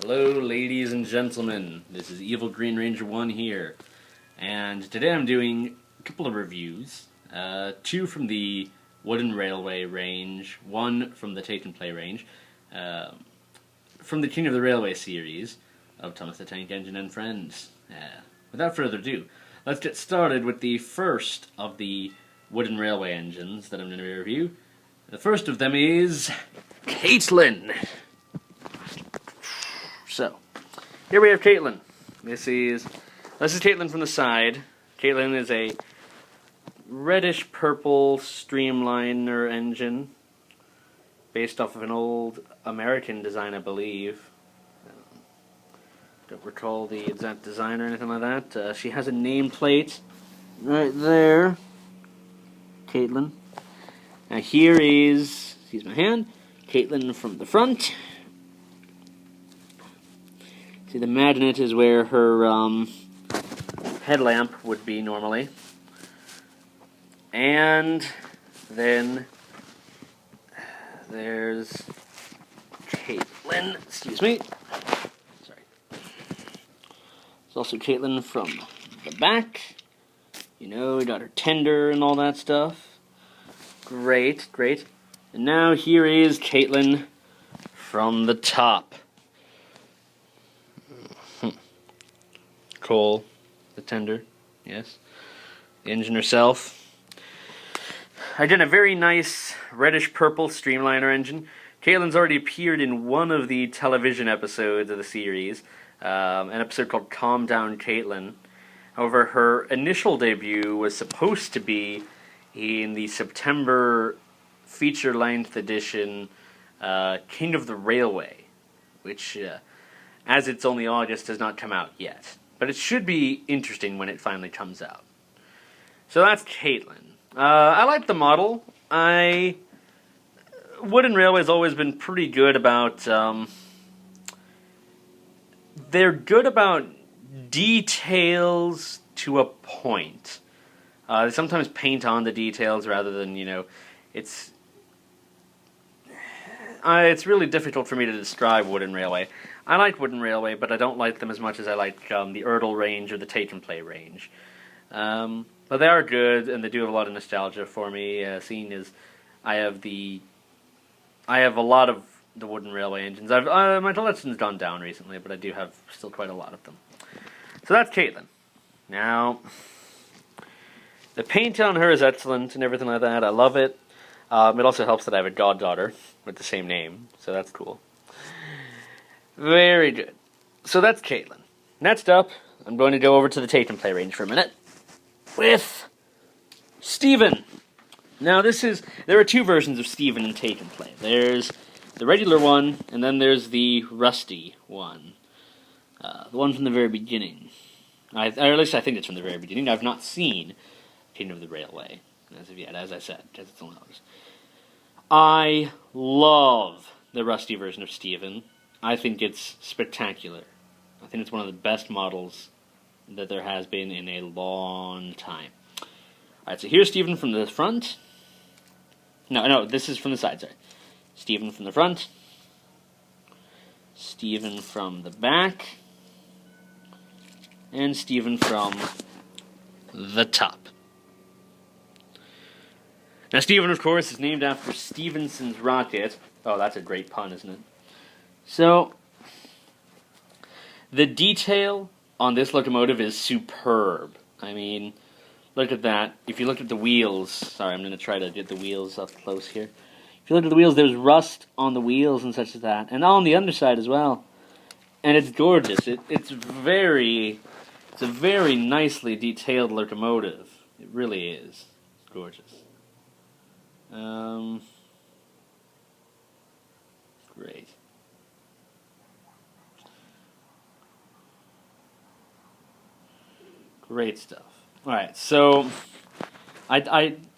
Hello, ladies and gentlemen. This is Evil Green Ranger 1 here, and today I'm doing a couple of reviews. Two from the Wooden Railway range, one from the Take and Play range, from the King of the Railway series of Thomas the Tank Engine and Friends. Without further ado, let's get started with the first of the Wooden Railway engines that I'm going to review. The first of them is Caitlin. So, here we have Caitlin. This is Caitlin from the side. Caitlin is a reddish-purple streamliner engine based off of an old American design, I believe. Don't recall the exact design or anything like that. She has a nameplate right there. Caitlin. Now here is, excuse my hand, Caitlin from the front. See, the magnet is where her headlamp would be normally. And then there's Caitlin, excuse me. Sorry. There's also Caitlin from the back. You know, we got her tender and all that stuff. Great, great. And now here is Caitlin from the top. Cole, the tender, yes. The engine herself. Again, a very nice reddish-purple streamliner engine. Caitlin's already appeared in one of the television episodes of the series, an episode called Calm Down Caitlin. However, her initial debut was supposed to be in the September feature-length edition King of the Railway, which, as it's only August, has not come out yet. But it should be interesting when it finally comes out. So that's Caitlin. I like the model. Wooden Railway's always been pretty good about, they're good about details to a point. They sometimes paint on the details rather than, it's really difficult for me to describe Wooden Railway. I like Wooden Railway, but I don't like them as much as I like the Erdl range or the Take and Play range. But they are good, and they do have a lot of nostalgia for me, seeing as I have a lot of the Wooden Railway engines. My collection's gone down recently, but I do have still quite a lot of them. So that's Caitlin. Now, the paint on her is excellent and everything like that. I love it. It also helps that I have a goddaughter with the same name, so that's cool. Very good. So that's Caitlin. Next up, I'm going to go over to the Take and Play range for a minute with Steven. Now there are two versions of Steven in Take and Play. There's the regular one, and then there's the rusty one. The one from the very beginning. Or at least I think it's from the very beginning. I've not seen King of the Railway as of yet, as I said, because it's only August. I love the rusty version of Steven. I think it's spectacular. I think it's one of the best models that there has been in a long time. Alright, so here's Steven from the front. No, this is from the side, sorry. Steven from the front. Steven from the back. And Steven from the top. Now, Steven, of course, is named after Stephenson's rocket. Oh, that's a great pun, isn't it? So, the detail on this locomotive is superb. I mean, look at that. If you look at the wheels, sorry, I'm going to try to get the wheels up close here. If you look at the wheels, there's rust on the wheels and such as that, and on the underside as well. And it's gorgeous. It's a very nicely detailed locomotive. It really is. It's gorgeous. Great. Great stuff. Alright, so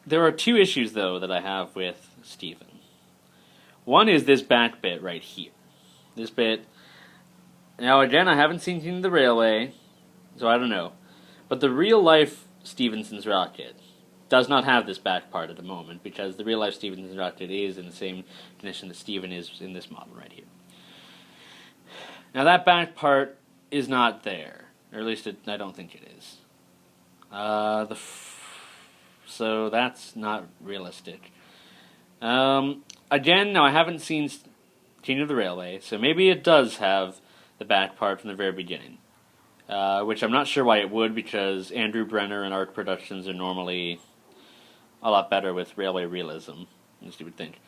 there are two issues, though, that I have with Steven. One is this back bit right here. This bit. Now, again, I haven't seen King of the Railway, so I don't know. But the real-life Stephenson's rocket does not have this back part at the moment, because the real-life Stephenson's rocket is in the same condition that Steven is in this model right here. Now that back part is not there, or at least I don't think it is. So that's not realistic. Again, now I haven't seen King of the Railway, so maybe it does have the back part from the very beginning. Which I'm not sure why it would, because Andrew Brenner and Arc Productions are normally a lot better with railway realism, as you would think.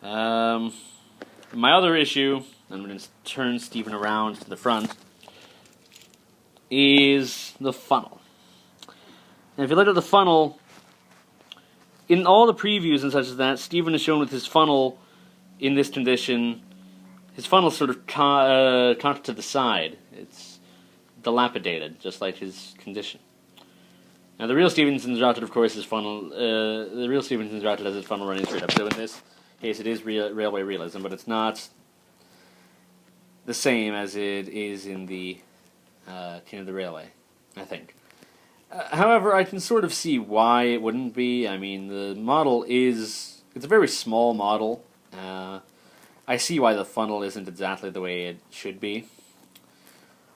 My other issue, I'm going to turn Steven around to the front, is the funnel. And if you look at the funnel, in all the previews and such as that, Steven is shown with his funnel in this condition. His funnel's sort of cocked to the side. It's dilapidated, just like his condition. Now, the real Stevenson's routed, of course, his funnel. The real Stevenson's routed as his funnel running straight up. So in this case, it is railway realism, but it's not the same as it is in the King of the Railway, I think. However, I can sort of see why it wouldn't be. I mean, the model it's a very small model. I see why the funnel isn't exactly the way it should be.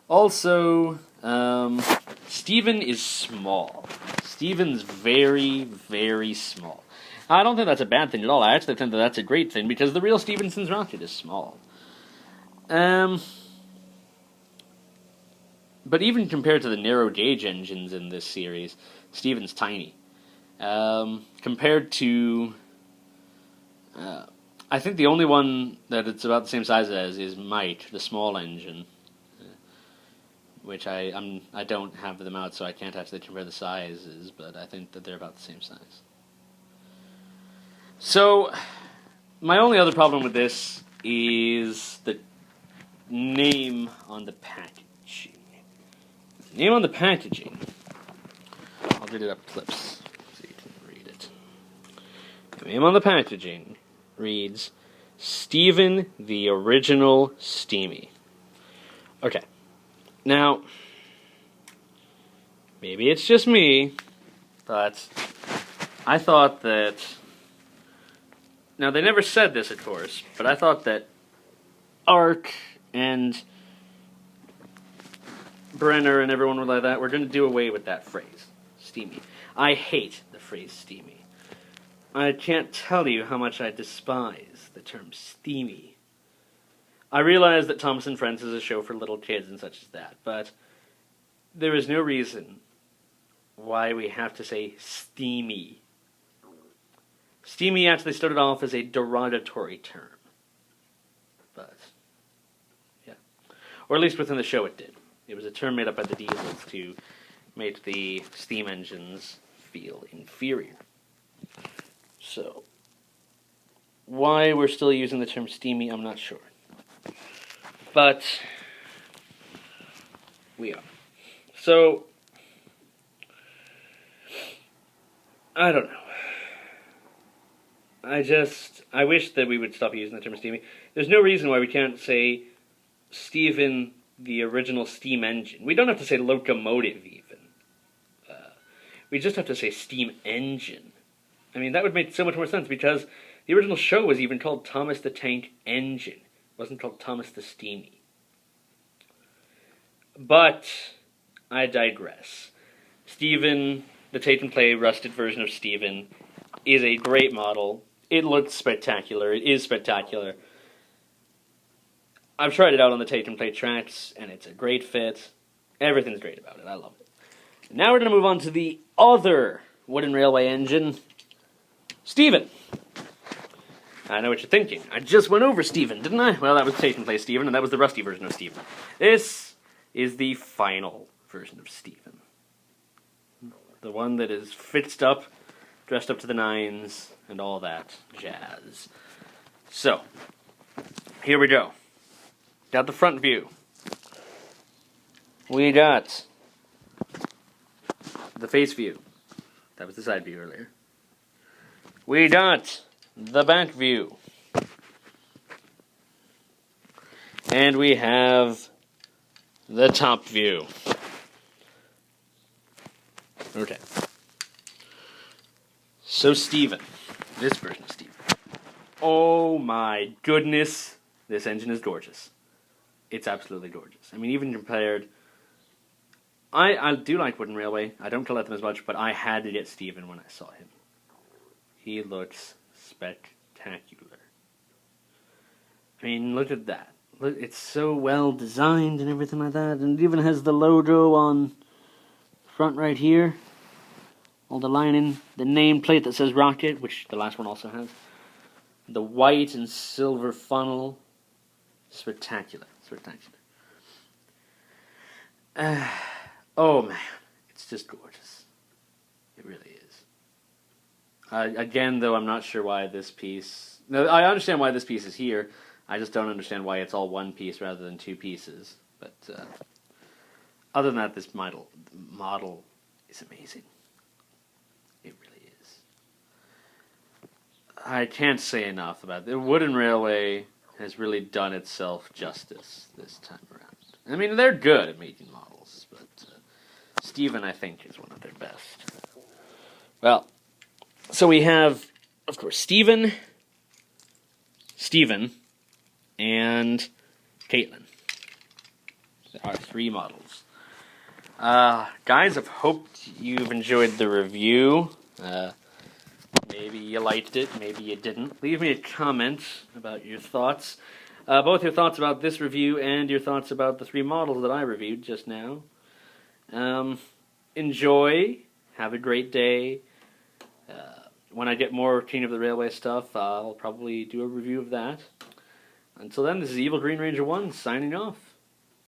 Also, Steven is small. Steven's very, very small. I don't think that's a bad thing at all. I actually think that that's a great thing, because the real Stevenson's rocket is small. But even compared to the narrow gauge engines in this series, Steven's tiny. Compared to... I think the only one that it's about the same size as is Mike, the small engine. Which I don't have them out, so I can't actually compare the sizes, but I think that they're about the same size. So, my only other problem with this is the name on the packaging. Name on the packaging. I'll read it up clips so you can read it. The name on the packaging reads, Steven the Original Steamy. Okay. Now, maybe it's just me, but I thought that... Now, they never said this, of course, but I thought that Arc and Brenner and everyone like that were going to do away with that phrase, steamy. I hate the phrase steamy. I can't tell you how much I despise the term steamy. I realize that Thomas and Friends is a show for little kids and such as that, but there is no reason why we have to say steamy. Steamy actually started off as a derogatory term. But, yeah. Or at least within the show it did. It was a term made up by the Diesels to make the steam engines feel inferior. So, why we're still using the term steamy, I'm not sure. But, we are. So, I don't know. I wish that we would stop using the term steamy. There's no reason why we can't say Steven the Original Steam Engine. We don't have to say locomotive, even. We just have to say steam engine. I mean, that would make so much more sense, because the original show was even called Thomas the Tank Engine. It wasn't called Thomas the Steamy. But, I digress. Steven, the Take and Play rusted version of Steven, is a great model. It looks spectacular. It is spectacular. I've tried it out on the Take and Play tracks, and it's a great fit. Everything's great about it. I love it. Now we're going to move on to the other wooden railway engine, Steven. I know what you're thinking. I just went over Steven, didn't I? Well, that was Take and Play Steven, and that was the rusty version of Steven. This is the final version of Steven. The one that is fixed up, dressed up to the nines, and all that jazz. So, here we go. Got the front view. We got the face view. That was the side view earlier. We got the back view. And we have the top view. Okay. So Steven, this version of Steven. Oh my goodness, this engine is gorgeous. it's absolutely gorgeous. I mean, even compared... I do like Wooden Railway. I don't collect them as much, but I had to get Steven when I saw him. He looks spectacular. I mean, look at that. Look, it's so well designed and everything like that, and it even has the logo on front right here. All the lining, the nameplate that says Rocket, which the last one also has. The white and silver funnel. Spectacular. Spectacular. Oh man, it's just gorgeous. It really is. Again, though, I'm not sure why this piece... No, I understand why this piece is here. I just don't understand why it's all one piece rather than two pieces. But other than that, this model is amazing. It really is. I can't say enough about it. The Wooden Railway has really done itself justice this time around. I mean, they're good at making models, but Steven, I think, is one of their best. Well, so we have, of course, Steven, and Caitlin. There are 3 models. Guys, I've hoped you've enjoyed the review. Maybe you liked it, maybe you didn't. Leave me a comment about your thoughts. Both your thoughts about this review and your thoughts about the 3 models that I reviewed just now. Enjoy. Have a great day. When I get more King of the Railway stuff, I'll probably do a review of that. Until then, this is Evil Green Ranger 1 signing off.